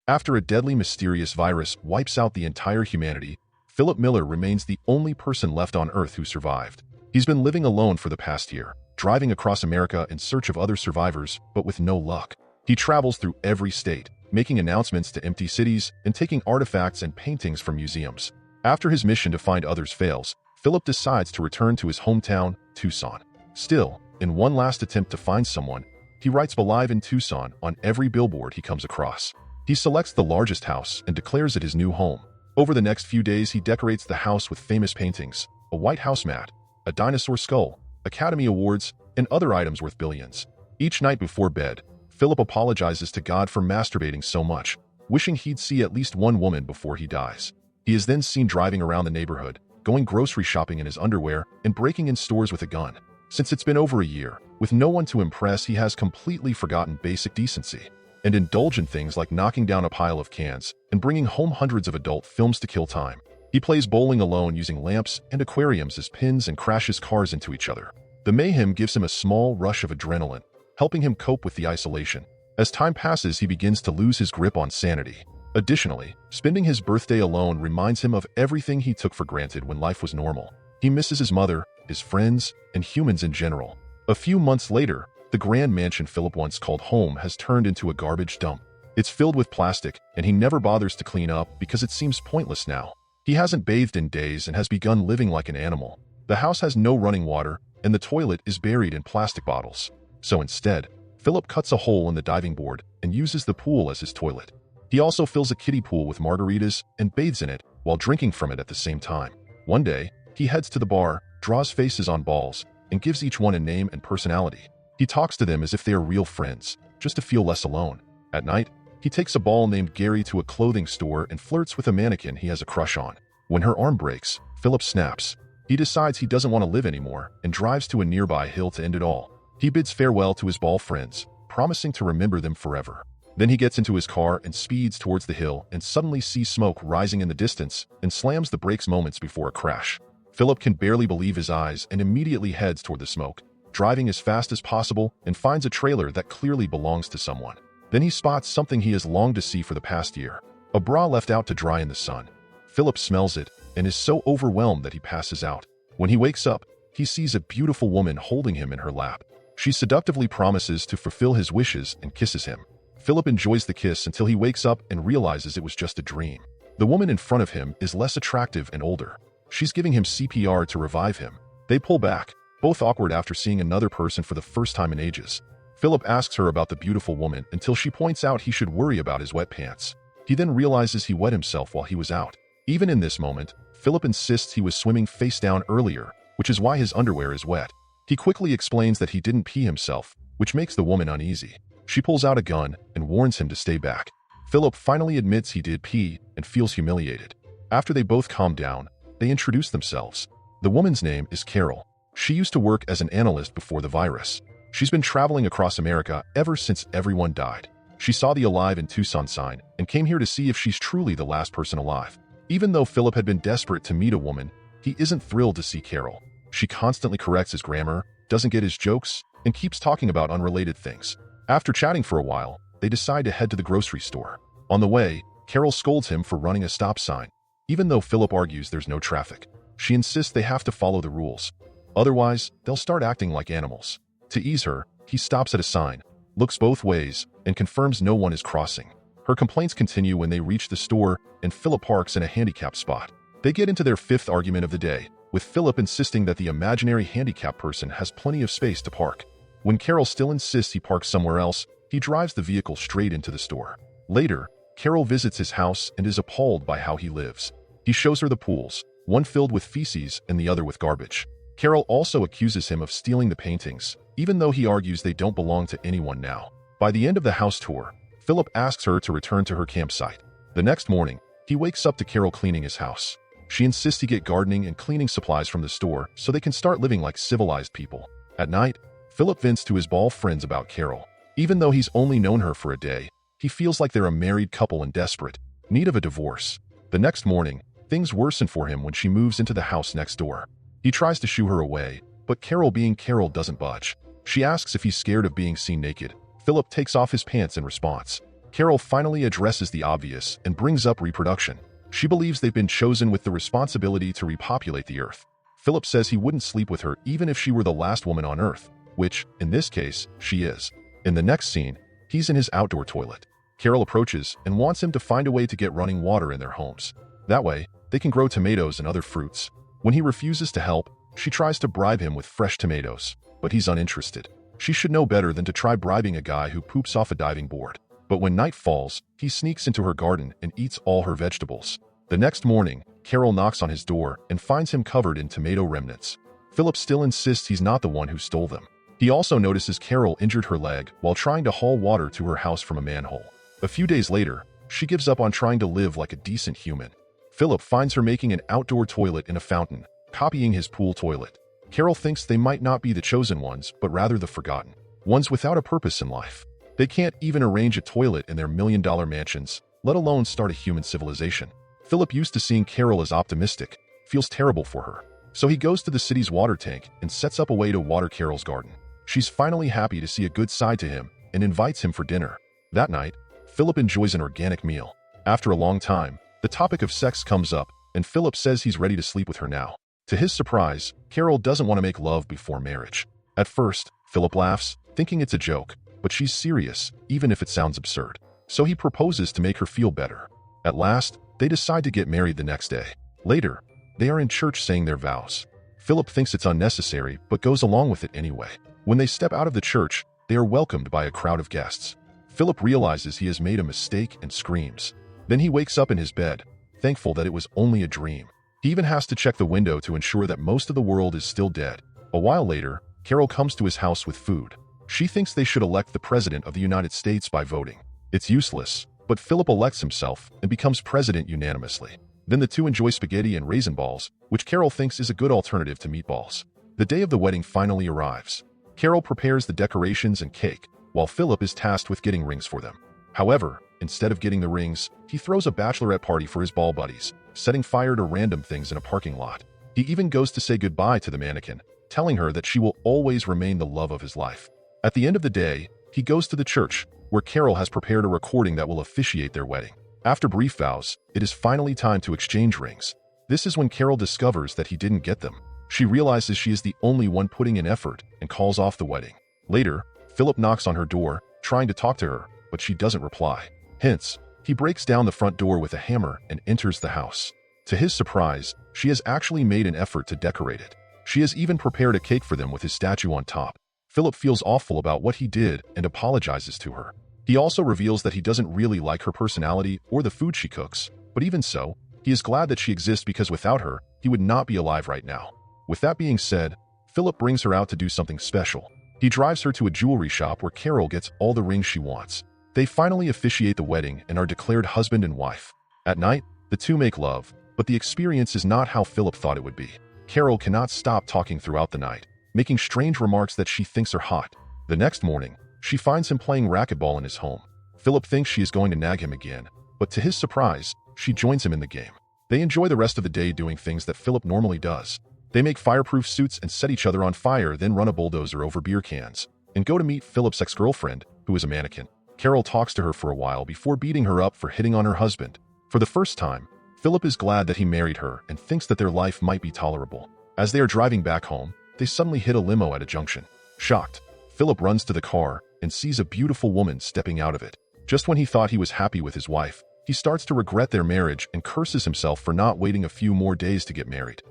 After a deadly mysterious virus wipes out the entire humanity, Philip Miller remains the only person left on Earth who survived. He's been living alone for the past year, driving across America in search of other survivors, but with no luck. He travels through every state, making announcements to empty cities and taking artifacts and paintings from museums. After his mission to find others fails, Philip decides to return to his hometown, Tucson. Still, in one last attempt to find someone, he writes "Alive in Tucson" on every billboard he comes across. He selects the largest house and declares it his new home. Over the next few days, he decorates the house with famous paintings, a White House mat, a dinosaur skull, Academy Awards, and other items worth billions. Each night before bed, Philip apologizes to God for masturbating so much, wishing he'd see at least one woman before he dies. He is then seen driving around the neighborhood, going grocery shopping in his underwear, and breaking in stores with a gun. Since it's been over a year, with no one to impress, he has completely forgotten basic decency and indulge in things like knocking down a pile of cans and bringing home hundreds of adult films to kill time. He plays bowling alone using lamps and aquariums as pins and crashes cars into each other. The mayhem gives him a small rush of adrenaline, helping him cope with the isolation. As time passes, he begins to lose his grip on sanity. Additionally, spending his birthday alone reminds him of everything he took for granted when life was normal. He misses his mother, his friends, and humans in general. A few months later, the grand mansion Philip once called home has turned into a garbage dump. It's filled with plastic, and he never bothers to clean up because it seems pointless now. He hasn't bathed in days and has begun living like an animal. The house has no running water, and the toilet is buried in plastic bottles. So instead, Philip cuts a hole in the diving board and uses the pool as his toilet. He also fills a kiddie pool with margaritas and bathes in it while drinking from it at the same time. One day, he heads to the bar, draws faces on balls, and gives each one a name and personality. He talks to them as if they are real friends, just to feel less alone. At night, he takes a ball named Gary to a clothing store and flirts with a mannequin he has a crush on. When her arm breaks, Philip snaps. He decides he doesn't want to live anymore and drives to a nearby hill to end it all. He bids farewell to his ball friends, promising to remember them forever. Then he gets into his car and speeds towards the hill and suddenly sees smoke rising in the distance and slams the brakes moments before a crash. Philip can barely believe his eyes and immediately heads toward the smoke, driving as fast as possible, and finds a trailer that clearly belongs to someone. Then he spots something he has longed to see for the past year, a bra left out to dry in the sun. Philip smells it and is so overwhelmed that he passes out. When he wakes up, he sees a beautiful woman holding him in her lap. She seductively promises to fulfill his wishes and kisses him. Philip enjoys the kiss until he wakes up and realizes it was just a dream. The woman in front of him is less attractive and older. She's giving him CPR to revive him. They pull back, both awkward after seeing another person for the first time in ages. Philip asks her about the beautiful woman until she points out he should worry about his wet pants. He then realizes he wet himself while he was out. Even in this moment, Philip insists he was swimming face down earlier, which is why his underwear is wet. He quickly explains that he didn't pee himself, which makes the woman uneasy. She pulls out a gun and warns him to stay back. Philip finally admits he did pee and feels humiliated. After they both calm down, they introduce themselves. The woman's name is Carol. She used to work as an analyst before the virus. She's been traveling across America ever since everyone died. She saw the "Alive in Tucson" sign and came here to see if she's truly the last person alive. Even though Philip had been desperate to meet a woman, he isn't thrilled to see Carol. She constantly corrects his grammar, doesn't get his jokes, and keeps talking about unrelated things. After chatting for a while, they decide to head to the grocery store. On the way, Carol scolds him for running a stop sign, even though Philip argues there's no traffic. She insists they have to follow the rules. Otherwise, they'll start acting like animals. To ease her, he stops at a sign, looks both ways, and confirms no one is crossing. Her complaints continue when they reach the store and Philip parks in a handicapped spot. They get into their fifth argument of the day, with Philip insisting that the imaginary handicapped person has plenty of space to park. When Carol still insists he parks somewhere else, he drives the vehicle straight into the store. Later, Carol visits his house and is appalled by how he lives. He shows her the pools, one filled with feces and the other with garbage. Carol also accuses him of stealing the paintings, even though he argues they don't belong to anyone now. By the end of the house tour, Philip asks her to return to her campsite. The next morning, he wakes up to Carol cleaning his house. She insists he get gardening and cleaning supplies from the store so they can start living like civilized people. At night, Philip vents to his ball friends about Carol. Even though he's only known her for a day, he feels like they're a married couple in desperate need of a divorce. The next morning, things worsen for him when she moves into the house next door. He tries to shoo her away, but Carol, being Carol, doesn't budge. She asks if he's scared of being seen naked. Philip takes off his pants in response. Carol finally addresses the obvious and brings up reproduction. She believes they've been chosen with the responsibility to repopulate the Earth. Philip says he wouldn't sleep with her even if she were the last woman on Earth, which, in this case, she is. In the next scene, he's in his outdoor toilet. Carol approaches and wants him to find a way to get running water in their homes. That way, they can grow tomatoes and other fruits. When he refuses to help, she tries to bribe him with fresh tomatoes, but he's uninterested. She should know better than to try bribing a guy who poops off a diving board. But when night falls, he sneaks into her garden and eats all her vegetables. The next morning, Carol knocks on his door and finds him covered in tomato remnants. Philip still insists he's not the one who stole them. He also notices Carol injured her leg while trying to haul water to her house from a manhole. A few days later, she gives up on trying to live like a decent human. Philip finds her making an outdoor toilet in a fountain, copying his pool toilet. Carol thinks they might not be the chosen ones, but rather the forgotten. Ones without a purpose in life. They can't even arrange a toilet in their million-dollar mansions, let alone start a human civilization. Philip, used to seeing Carol as optimistic, feels terrible for her. So he goes to the city's water tank and sets up a way to water Carol's garden. She's finally happy to see a good side to him and invites him for dinner. That night, Philip enjoys an organic meal. After a long time, the topic of sex comes up, and Philip says he's ready to sleep with her now. To his surprise, Carol doesn't want to make love before marriage. At first, Philip laughs, thinking it's a joke, but she's serious, even if it sounds absurd. So he proposes to make her feel better. At last, they decide to get married the next day. Later, they are in church saying their vows. Philip thinks it's unnecessary, but goes along with it anyway. When they step out of the church, they are welcomed by a crowd of guests. Philip realizes he has made a mistake and screams. Then he wakes up in his bed, thankful that it was only a dream. He even has to check the window to ensure that most of the world is still dead. A while later, Carol comes to his house with food. She thinks they should elect the President of the United States by voting. It's useless, but Philip elects himself and becomes president unanimously. Then the two enjoy spaghetti and raisin balls, which Carol thinks is a good alternative to meatballs. The day of the wedding finally arrives. Carol prepares the decorations and cake, while Philip is tasked with getting rings for them. However, instead of getting the rings, he throws a bachelorette party for his ball buddies, setting fire to random things in a parking lot. He even goes to say goodbye to the mannequin, telling her that she will always remain the love of his life. At the end of the day, he goes to the church, where Carol has prepared a recording that will officiate their wedding. After brief vows, it is finally time to exchange rings. This is when Carol discovers that he didn't get them. She realizes she is the only one putting in effort and calls off the wedding. Later, Philip knocks on her door, trying to talk to her, but she doesn't reply. Hence, he breaks down the front door with a hammer and enters the house. To his surprise, she has actually made an effort to decorate it. She has even prepared a cake for them with his statue on top. Philip feels awful about what he did and apologizes to her. He also reveals that he doesn't really like her personality or the food she cooks, but even so, he is glad that she exists because without her, he would not be alive right now. With that being said, Philip brings her out to do something special. He drives her to a jewelry shop where Carol gets all the rings she wants. They finally officiate the wedding and are declared husband and wife. At night, the two make love, but the experience is not how Philip thought it would be. Carol cannot stop talking throughout the night, making strange remarks that she thinks are hot. The next morning, she finds him playing racquetball in his home. Philip thinks she is going to nag him again, but to his surprise, she joins him in the game. They enjoy the rest of the day doing things that Philip normally does. They make fireproof suits and set each other on fire, then run a bulldozer over beer cans, and go to meet Philip's ex-girlfriend, who is a mannequin. Carol talks to her for a while before beating her up for hitting on her husband. For the first time, Philip is glad that he married her and thinks that their life might be tolerable. As they are driving back home, they suddenly hit a limo at a junction. Shocked, Philip runs to the car and sees a beautiful woman stepping out of it. Just when he thought he was happy with his wife, he starts to regret their marriage and curses himself for not waiting a few more days to get married.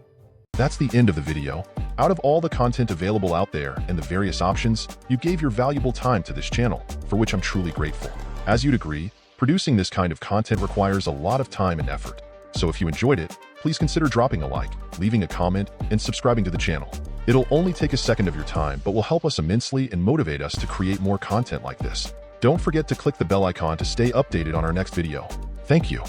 That's the end of the video. Out of all the content available out there and the various options, you gave your valuable time to this channel, for which I'm truly grateful. As you'd agree, producing this kind of content requires a lot of time and effort. So if you enjoyed it, please consider dropping a like, leaving a comment, and subscribing to the channel. It'll only take a second of your time, but will help us immensely and motivate us to create more content like this. Don't forget to click the bell icon to stay updated on our next video. Thank you.